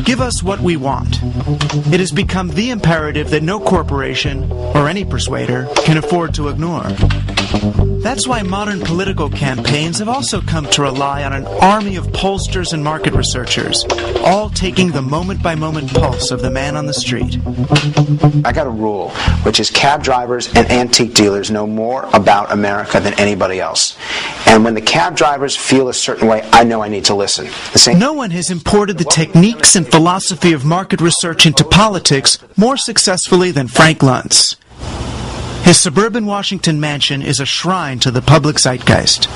Give us what we want. It has become the imperative that no corporation, or any persuader, can afford to ignore. That's why modern political campaigns have also come to rely on an army of pollsters and market researchers, all taking the moment-by-moment pulse of the man on the street. I got a rule, which is cab drivers and antique dealers know more about America than anybody else. And when the cab drivers feel a certain way, I know I need to listen. No one has imported the techniques and philosophy of market research into politics more successfully than Frank Luntz. His suburban Washington mansion is a shrine to the public zeitgeist.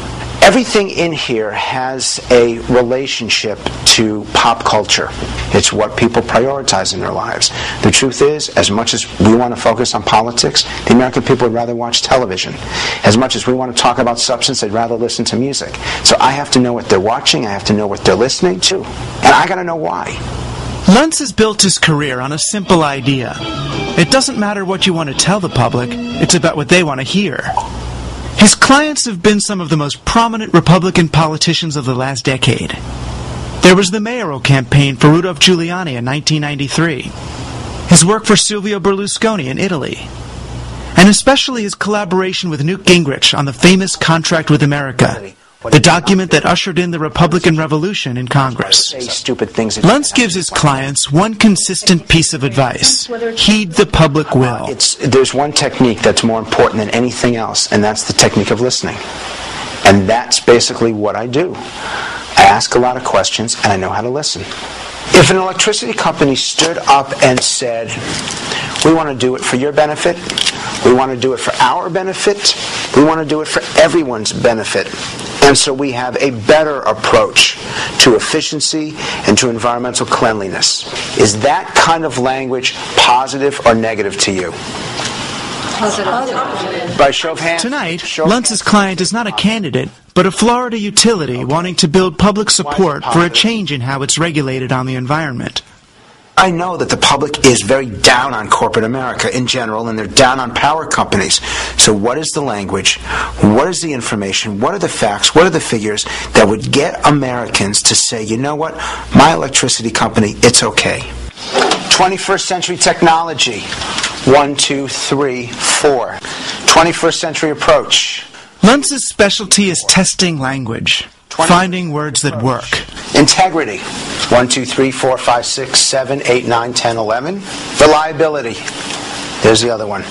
Everything in here has a relationship to pop culture. It's what people prioritize in their lives. The truth is, as much as we want to focus on politics, the American people would rather watch television. As much as we want to talk about substance, they'd rather listen to music. So I have to know what they're watching, I have to know what they're listening to, and I got to know why. Luntz has built his career on a simple idea. It doesn't matter what you want to tell the public, it's about what they want to hear. His clients have been some of the most prominent Republican politicians of the last decade. There was the mayoral campaign for Rudolph Giuliani in 1993, his work for Silvio Berlusconi in Italy, and especially his collaboration with Newt Gingrich on the famous Contract with America, the document that ushered in the Republican Revolution in Congress. Luntz gives his clients one consistent piece of advice: heed the public will. There's one technique that's more important than anything else, and that's the technique of listening. And that's basically what I do. I ask a lot of questions, and I know how to listen. If an electricity company stood up and said, we want to do it for your benefit, we want to do it for our benefit, we want to do it for everyone's benefit, and so we have a better approach to efficiency and to environmental cleanliness. Is that kind of language positive or negative to you? Positive. By show of hands. Tonight, Luntz's client is not a candidate, but a Florida utility wanting to build public support for a change in how it's regulated on the environment. I know that the public is very down on corporate America in general, and they're down on power companies. So what is the language? What is the information? What are the facts? What are the figures that would get Americans to say, you know what, my electricity company, it's okay? 21st century technology. 1, 2, 3, 4. 21st century approach. Luntz's specialty is testing language, finding words that work. Integrity. 1, 2, 3, 4, 5, 6, 7, 8, 9, 10, 11. Reliability. There's the other one.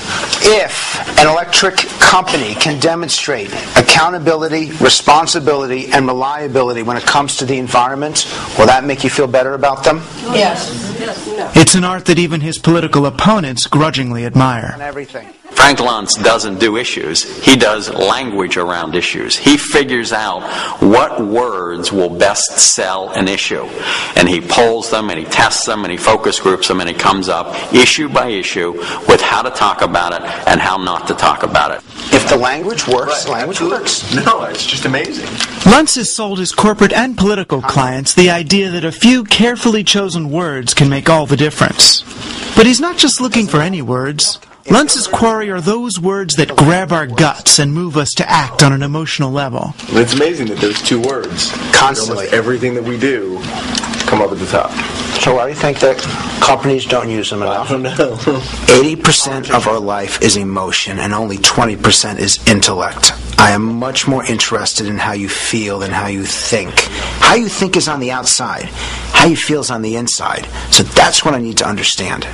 If an electric company can demonstrate accountability, responsibility, and reliability when it comes to the environment, will that make you feel better about them? Yes. It's an art that even his political opponents grudgingly admire. Frank Luntz doesn't do issues. He does language around issues. He figures out what words will best sell an issue. And he polls them, and he tests them, and he focus groups them, and he comes up issue by issue with how to talk about it and how not to talk about it. If the language works, language works. No, it's just amazing. Luntz has sold his corporate and political clients the idea that a few carefully chosen words can make all the difference. But he's not just looking for any words. Luntz's quarry are those words that grab our guts and move us to act on an emotional level. It's amazing that those two words, constantly, everything that we do, come up at the top. So why do you think that companies don't use them enough? I don't know. 80% of our life is emotion, and only 20% is intellect. I am much more interested in how you feel than how you think. How you think is on the outside. How you feel is on the inside. So that's what I need to understand.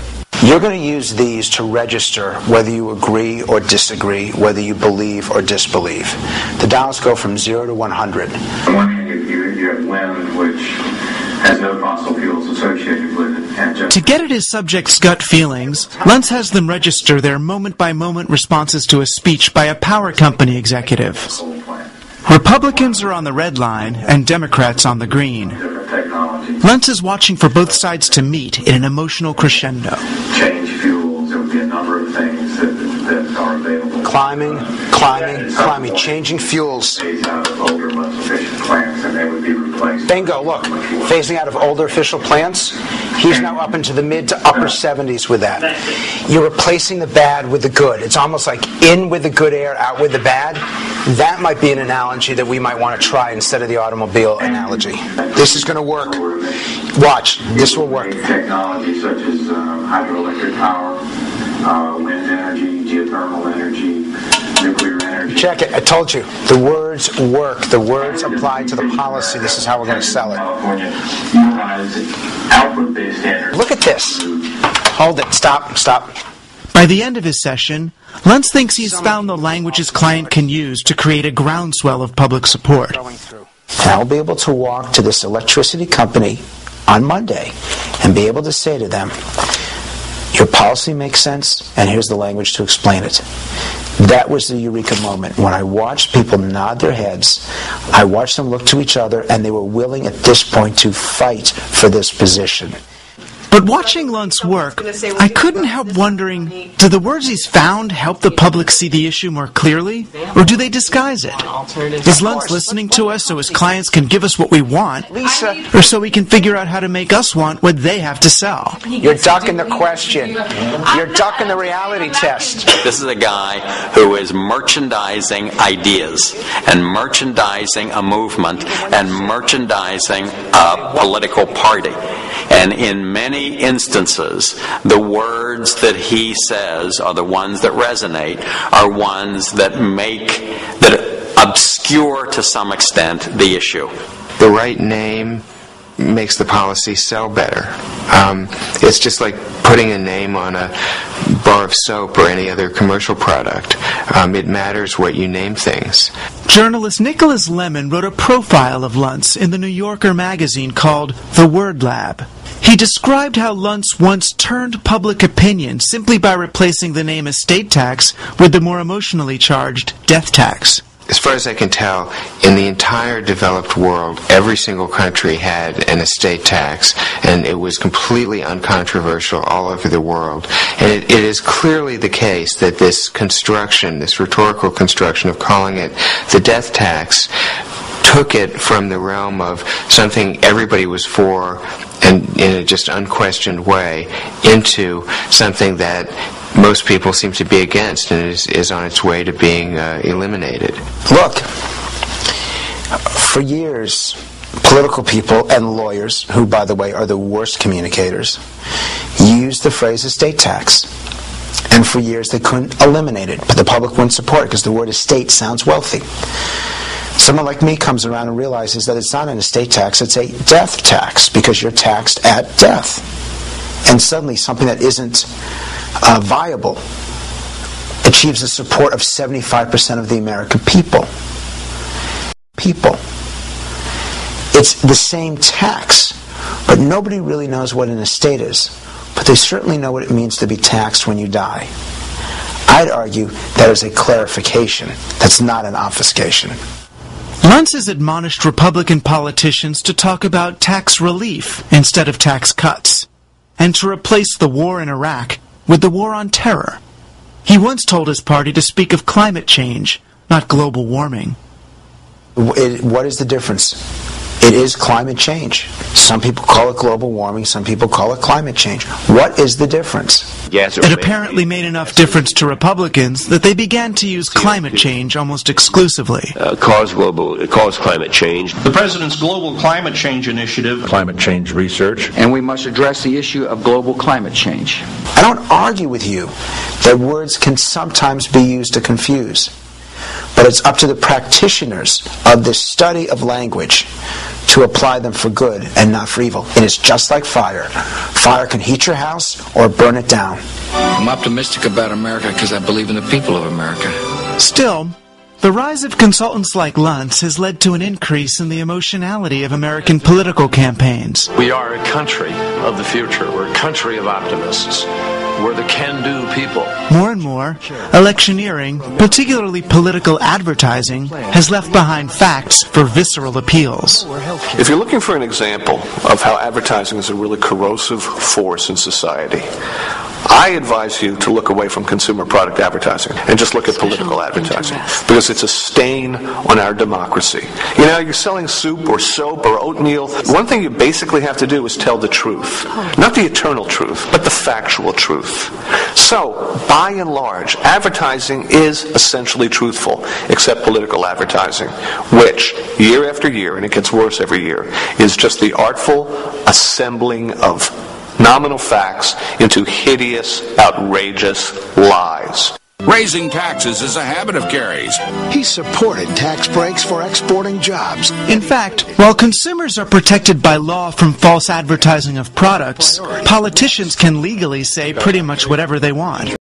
You're going to use these to register whether you agree or disagree, whether you believe or disbelieve. The dials go from 0 to 100. I'm wondering if you have wind, which has no fossil fuels associated with it. And to get at his subjects' gut feelings, Luntz has them register their moment-by-moment responses to a speech by a power company executive. Republicans are on the red line and Democrats on the green. Luntz is watching for both sides to meet in an emotional crescendo. Change fuels, there would be a number of things that are available. Climbing, changing fuels. Phase out of older, less efficient plants, and they would be replaced. Bingo, look, phasing out of older official plants. He's now up into the mid to upper 70s with that. You're replacing the bad with the good. It's almost like in with the good air, out with the bad. That might be an analogy that we might want to try instead of the automobile analogy. This is going to work. Watch. This will work. Technology such as hydroelectric power, wind energy, geothermal energy, nuclear energy. Check it. I told you. The words work. The words apply to the policy. This is how we're going to sell it. California utilizes output-based standards. Look at this. Hold it. Stop. By the end of his session, Luntz thinks he's found the language his client can use to create a groundswell of public support. I'll be able to walk to this electricity company on Monday and be able to say to them, your policy makes sense, and here's the language to explain it. That was the eureka moment. When I watched people nod their heads, I watched them look to each other, and they were willing at this point to fight for this position. But watching Luntz work, I couldn't help wondering, do the words he's found help the public see the issue more clearly, or do they disguise it? Is Luntz listening to us so his clients can give us what we want, or so he can figure out how to make us want what they have to sell? You're ducking the question. You're ducking the reality test. This is a guy who is merchandising ideas and merchandising a movement and merchandising a political party. And in many instances, the words that he says are the ones that resonate, are ones that obscure to some extent the issue. The right name makes the policy sell better. It's just like putting a name on a bar of soap or any other commercial product. It matters what you name things. Journalist Nicholas Lemon wrote a profile of Luntz in the New Yorker magazine called The Word Lab. He described how Luntz once turned public opinion simply by replacing the name estate tax with the more emotionally charged death tax. As far as I can tell, in the entire developed world, every single country had an estate tax, and it was completely uncontroversial all over the world. And it is clearly the case that this construction, this rhetorical construction of calling it the death tax, took it from the realm of something everybody was for and in a just unquestioned way into something that most people seem to be against and is on its way to being eliminated. Look, for years, political people and lawyers, who, by the way, are the worst communicators, used the phrase estate tax. And for years, they couldn't eliminate it, but the public wouldn't support it because the word estate sounds wealthy. Someone like me comes around and realizes that it's not an estate tax, it's a death tax, because you're taxed at death. And suddenly something that isn't viable achieves the support of 75% of the American people. It's the same tax, but nobody really knows what an estate is. But they certainly know what it means to be taxed when you die. I'd argue that is a clarification. That's not an obfuscation. Luntz has admonished Republican politicians to talk about tax relief instead of tax cuts, and to replace the war in Iraq with the war on terror. He once told his party to speak of climate change, not global warming. What is the difference? It is climate change. Some people call it global warming, some people call it climate change. What is the difference? It apparently made enough difference to Republicans that they began to use climate change almost exclusively. Cause climate change. The President's Global Climate Change Initiative. Climate change research. And we must address the issue of global climate change. I don't argue with you that words can sometimes be used to confuse. But it's up to the practitioners of this study of language to apply them for good and not for evil. It is just like fire. Fire can heat your house or burn it down. I'm optimistic about America because I believe in the people of America. Still, the rise of consultants like Luntz has led to an increase in the emotionality of American political campaigns. We are a country of the future. We're a country of optimists. We're the can-do people. More and more, electioneering, particularly political advertising, has left behind facts for visceral appeals. If you're looking for an example of how advertising is a really corrosive force in society, I advise you to look away from consumer product advertising and just look at political advertising, because it's a stain on our democracy. You know, you're selling soup or soap or oatmeal. One thing you basically have to do is tell the truth. Not the eternal truth, but the factual truth. So, by and large, advertising is essentially truthful, except political advertising, which, year after year, and it gets worse every year, is just the artful assembling of nominal facts into hideous, outrageous lies. Raising taxes is a habit of Kerry's. He supported tax breaks for exporting jobs. In fact, while consumers are protected by law from false advertising of products, politicians can legally say pretty much whatever they want.